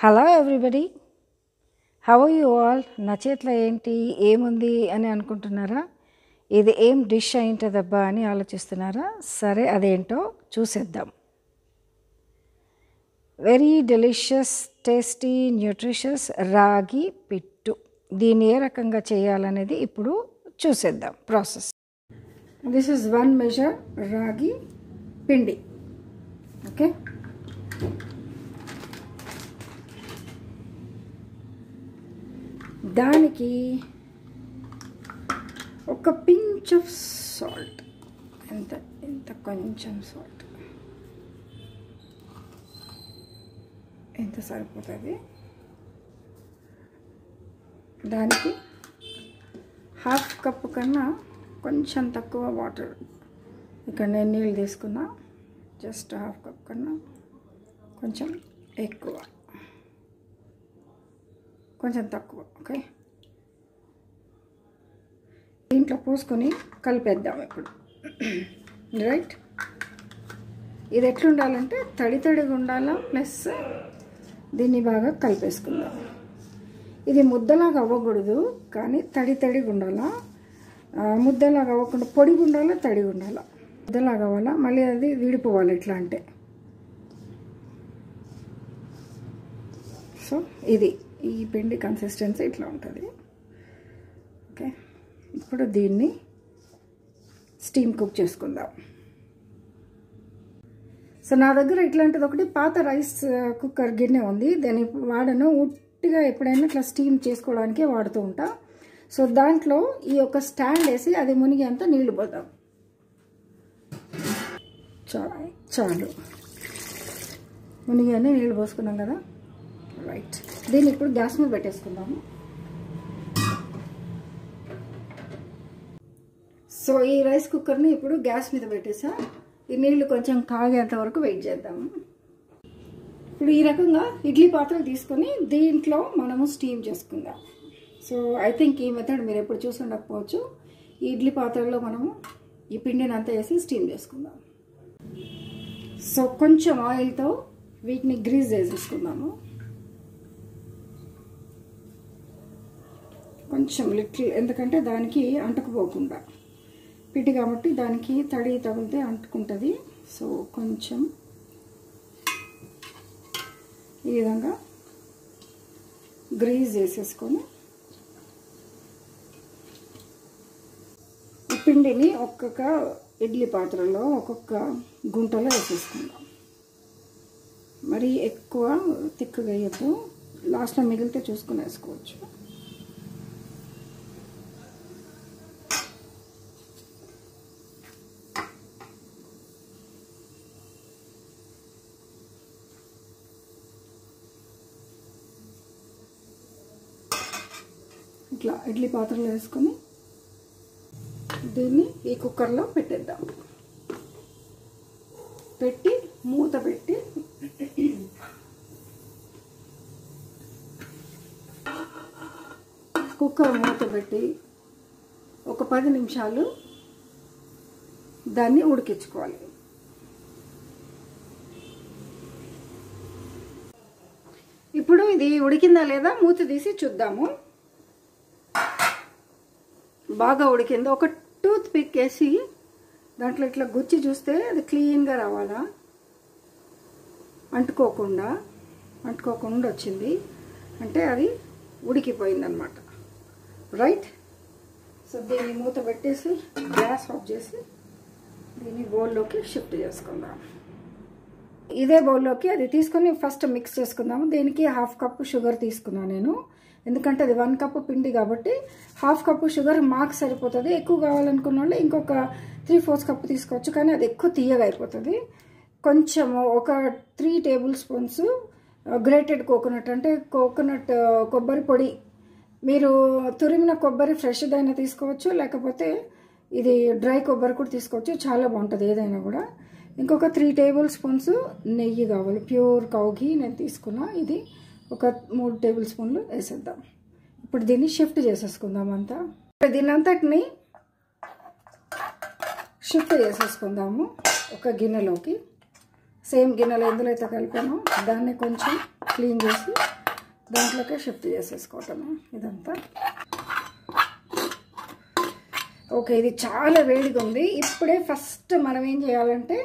Hello everybody, how are you all? నా చేతిలో ఏంటి ఏముంది అని అనుకుంటున్నారా? ఇది ఏం డిష్ అయింటుందబ్బా అని ఆలోచిస్తున్నారా? సరే, అదేంటో చూసేద్దాం. వెరీ డెలిషియస్, టేస్టీ, న్యూట్రిషియస్ రాగి పిట్టు. దీన్ని ఏ రకంగా చేయాలనేది ఇప్పుడు చూసేద్దాం ప్రాసెస్. దిస్ ఇస్ 1 measure రాగి పిండి. ఓకే, దానికి ఒక పించ్ ఆఫ్ సాల్ట్, ఇంత కొంచెం సాల్ట్, ఎంత సరిపోతుంది. దానికి 1/2 కప్పు కన్నా కొంచెం తక్కువ వాటర్. ఇక్కడ నేను నీళ్ళు తీసుకున్నా, జస్ట్ 1/2 కప్ కన్నా కొంచెం ఎక్కువ, కొంచెం తక్కువ. ఓకే, దీంట్లో పోసుకొని కలిపేద్దాం ఇప్పుడు. రైట్, ఇది ఎట్లుండాలంటే తడిగా ఉండాలా, ప్లస్ దీన్ని బాగా కలిపేసుకుందాం. ఇది ముద్దలాగా అవ్వకూడదు, కానీ తడిగా ఉండాలా. ముద్దలాగా అవ్వకుండా పొడిగా ఉండాలా, తడిగా ఉండాలా. ముద్దలాగా అవ్వాలా, మళ్ళీ అది విడిపోవాలి. ఎట్లా అంటే సో ఇది ఈ పిండి కన్సిస్టెన్సీ ఇట్లా ఉంటుంది. ఓకే, ఇప్పుడు దీన్ని స్టీమ్ కుక్ చేసుకుందాం. సో నా దగ్గర ఇట్లాంటిది ఒకటి పాత రైస్ కుక్కర్ గిన్నె ఉంది. దాన్ని వాడను, ఉట్టిగా ఎప్పుడైనా ఇట్లా స్టీమ్ చేసుకోవడానికే వాడుతూ ఉంటా. సో దాంట్లో ఈ యొక్క స్టాండ్ వేసి అది మునిగి అంతా నీళ్లు పోద్దాం. చాలు, మునిగి అన్నీ నీళ్ళు పోసుకున్నాం కదా. రైట్, దీన్ని ఇప్పుడు గ్యాస్ మీద పెట్టేసుకుందాము. సో ఈ రైస్ కుక్కర్ని ఇప్పుడు గ్యాస్ మీద పెట్టేసా. ఈ నీళ్లు కొంచెం కాగేంత వరకు వెయిట్ చేద్దాము. ఇప్పుడు ఈ రకంగా ఇడ్లీ పాత్రలు తీసుకొని దీంట్లో మనము స్టీమ్ చేసుకుందాం. సో ఐ థింక్ ఈ మెథడ్ మీరు ఎప్పుడు చూసి ఉండకపోవచ్చు. ఈ ఇడ్లీ పాత్రలో మనము ఈ పిండిని అంతా వేసి స్టీమ్ చేసుకుందాం. సో కొంచెం ఆయిల్తో వీటిని గ్రీజ్ చేసేసుకుందాము. కొంచెం లిటిల్, ఎందుకంటే దానికి అంటుకుపోకుండా పిండి కాబట్టి దానికి తడి తగిలితే అంటుకుంటుంది. సో కొంచెం ఈ విధంగా గ్రీజ్ చేసేసుకొని ఈ పిండిని ఒక్కొక్క ఇడ్లీ పాత్రలో ఒక్కొక్క గుంటలో వేసేసుకుందాం. మరి ఎక్కువ తిక్కుగా వేయద్దు, లాస్ట్లో మిగిలితే చూసుకుని వేసుకోవచ్చు. ఇట్లా ఇడ్లీ పాత్రలో వేసుకొని దీన్ని ఈ కుక్కర్లో పెట్టేద్దాం. పెట్టి మూత పెట్టి కుక్కర్ మూత పెట్టి ఒక 10 నిమిషాలు దాన్ని ఉడికించుకోవాలి. ఇప్పుడు ఇది ఉడికిందా లేదా మూత తీసి చూద్దాము. బాగా ఉడికింది. ఒక టూత్ పిక్ వేసి దాంట్లో ఇట్లా గుచ్చి చూస్తే అది క్లీన్గా రావాలా, అంటుకోకుండా వచ్చింది అంటే అది ఉడికిపోయిందనమాట. రైట్, సో దీన్ని మూత పెట్టేసి గ్యాస్ ఆఫ్ చేసి దీన్ని బౌల్లోకి షిఫ్ట్ చేసుకుందాం. ఇదే బౌల్లోకి అది తీసుకొని ఫస్ట్ మిక్స్ చేసుకుందాము. దీనికి 1/2 కప్పు షుగర్ తీసుకున్నాను నేను, ఎందుకంటే అది 1 కప్పు పిండి కాబట్టి 1/2 కప్పు షుగర్ మాకు సరిపోతుంది. ఎక్కువ కావాలనుకున్న వాళ్ళు ఇంకొక 3/4 కప్పు తీసుకోవచ్చు, కానీ అది ఎక్కువ తీయగా అయిపోతుంది. కొంచెం ఒక 3 టేబుల్ స్పూన్స్ గ్రేటెడ్ కోకోనట్, అంటే కోకోనట్ కొబ్బరి పొడి. మీరు తురిమిన కొబ్బరి ఫ్రెష్దైనా తీసుకోవచ్చు, లేకపోతే ఇది డ్రై కొబ్బరి కూడా తీసుకోవచ్చు, చాలా బాగుంటుంది ఏదైనా కూడా. ఇంకొక 3 టేబుల్ స్పూన్స్ నెయ్యి కావాలి, ప్యూర్ కౌ ఘీ నేను తీసుకున్నా. ఇది ఒక 3 టేబుల్ స్పూన్లు వేసేద్దాం. ఇప్పుడు దీన్ని షిఫ్ట్ చేసేసుకుందాం అంతా. దీని అంతటిని షిఫ్ట్ చేసేసుకుందాము ఒక గిన్నెలోకి. సేమ్ గిన్నెలో ఎందులో అయితే కలిపానో దాన్ని కొంచెం క్లీన్ చేసి దాంట్లోకే షిఫ్ట్ చేసేసుకోవటమే ఇదంతా. ఓకే, ఇది చాలా వేడిగా ఉంది. ఇప్పుడే ఫస్ట్ మనం ఏం చేయాలంటే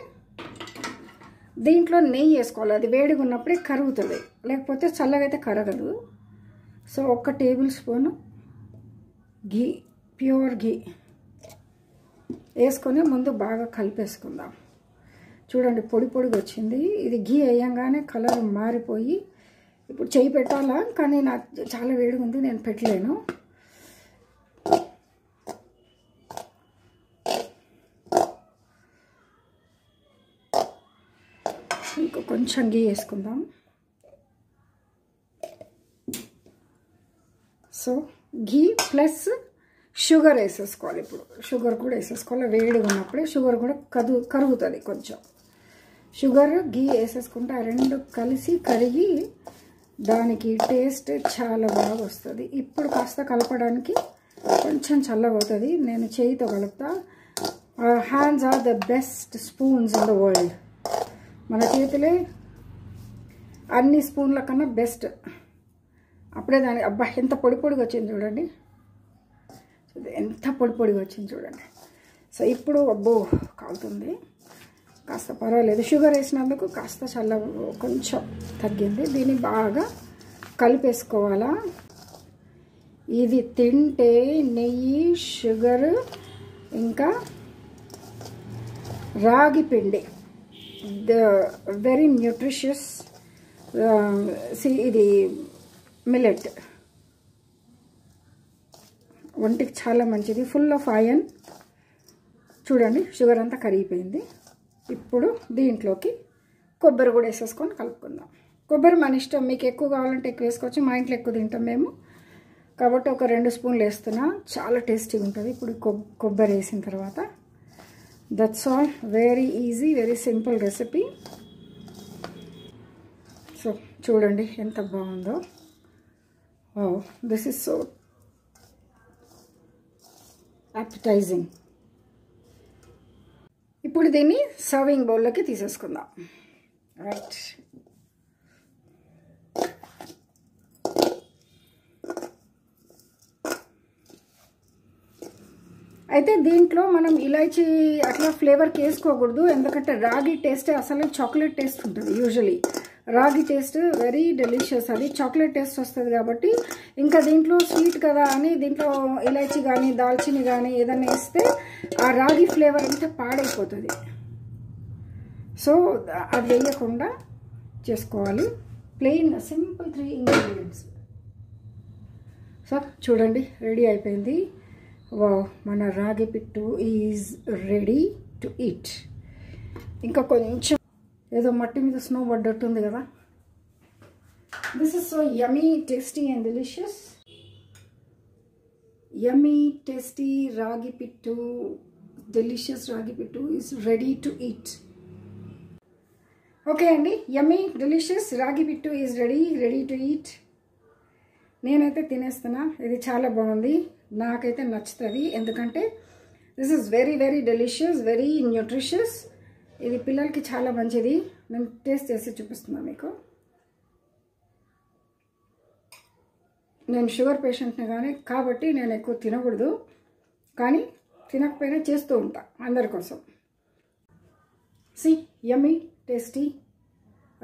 దీంట్లో నెయ్యి వేసుకోవాలి. అది వేడిగా ఉన్నప్పుడే కరుగుతుంది, లేకపోతే చల్లగా అయితే కరగదు. సో 1 టేబుల్ స్పూను ఘీ, ప్యూర్ ఘీ వేసుకొని ముందు బాగా కలిపేసుకుందాం. చూడండి పొడి పొడిగా వచ్చింది. ఇది ఘీ వేయంగానే కలర్ మారిపోయి ఇప్పుడు చెయ్యి పెట్టాలా, కానీ నాకు చాలా వేడిగా ఉంది, నేను పెట్టలేను. ఇంకా కొంచెం ఘీ వేసుకుందాం. సో ఘీ ప్లస్ షుగర్ వేసేసుకోవాలి. ఇప్పుడు షుగర్ కూడా వేసేసుకోవాలి. వేడిగా ఉన్నప్పుడే షుగర్ కూడా కరుగుతుంది. కొంచెం షుగర్ ఘీ వేసేసుకుంటే ఆ రెండు కలిసి కరిగి దానికి టేస్ట్ చాలా బాగా వస్తుంది. ఇప్పుడు కాస్త కలపడానికి కొంచెం చల్లగా అవుతుంది. నేను చేయితో కలుపుతా. Hands are the best spoons in the world. మన చేతులే అన్ని స్పూన్ల కన్నా బెస్ట్. అప్పుడే దాని అబ్బా ఎంత పొడి పొడిగా వచ్చింది చూడండి, ఎంత పొడి పొడిగా వచ్చింది చూడండి. సో ఇప్పుడు అబ్బో కాలుతుంది. కాస్త పర్వాలేదు, షుగర్ వేసినందుకు కాస్త చల్ల కొంచెం తగ్గింది. దీన్ని బాగా కలిపేసుకోవాలా. ఇది తింటే నెయ్యి, షుగర్ ఇంకా రాగి పిండి, ద వెరీ న్యూట్రిషియస్. ఇది మిల్లెట్ ఒంటికి చాలా మంచిది, ఫుల్ ఆఫ్ ఐరన్. చూడండి షుగర్ అంతా కరిగిపోయింది. ఇప్పుడు దీంట్లోకి కొబ్బరి కూడా వేసేసుకొని కలుపుకుందాం. కొబ్బరి మన ఇష్టం, మీకు ఎక్కువ కావాలంటే ఎక్కువ వేసుకోవచ్చు. మా ఇంట్లో ఎక్కువ తింటాం మేము కాబట్టి ఒక 2 స్పూన్లు వేస్తున్నా. చాలా టేస్టీగా ఉంటుంది. ఇప్పుడు కొబ్బరి వేసిన తర్వాత that's all. Very easy, very simple recipe. So చూడండి ఎంత బాగుందో. This is so appetizing. ఇప్పుడు దీన్ని సర్వింగ్ బౌల్లోకి తీసేసుకుందాం. రైట్, అయితే దీంట్లో మనం ఇలాచీ అట్లా ఫ్లేవర్కి వేసుకోకూడదు, ఎందుకంటే రాగి టేస్టే అసలు చాక్లెట్ టేస్ట్ ఉంటుంది. యూజువలీ రాగి టేస్ట్ వెరీ డెలిషియస్, అది చాక్లెట్ టేస్ట్ వస్తుంది. కాబట్టి ఇంకా దీంట్లో స్వీట్ కదా అని దీంట్లో ఇలాచీ కానీ దాల్చిని కానీ ఏదైనా వేస్తే ఆ రాగి ఫ్లేవర్ అంతా పాడైపోతుంది. సో అది వేయకుండా చేసుకోవాలి. Plain simple 3 ingredients. సో చూడండి రెడీ అయిపోయింది. వావ్, మన ragi pittu is ready to eat. ఇంకా కొంచెం ఏదో మట్టి మీద స్నో పడ్డట్టుంది కదా. This is so yummy, tasty and delicious. Yummy tasty ragi pittu, delicious ragi pittu is ready to eat. Okay అండి, yummy delicious ragi pittu is ready to eat. నేనైతే తినేస్తున్నా. ఇది చాలా బాగుంది, నాకైతే నచ్చుతుంది. ఎందుకంటే this is very very delicious, very nutritious. ఇది పిల్లలకి చాలా మంచిది. నేను టేస్ట్ చేసి చూపిస్తున్నాను మీకు. నేను షుగర్ పేషెంట్ని కానీ కాబట్టి నేను ఎక్కువ తినకూడదు, కానీ తినకపోయినా చేస్తూ ఉంటా అందరి కోసం. C, yummy tasty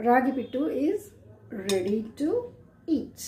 ragi pittu is ready to eat.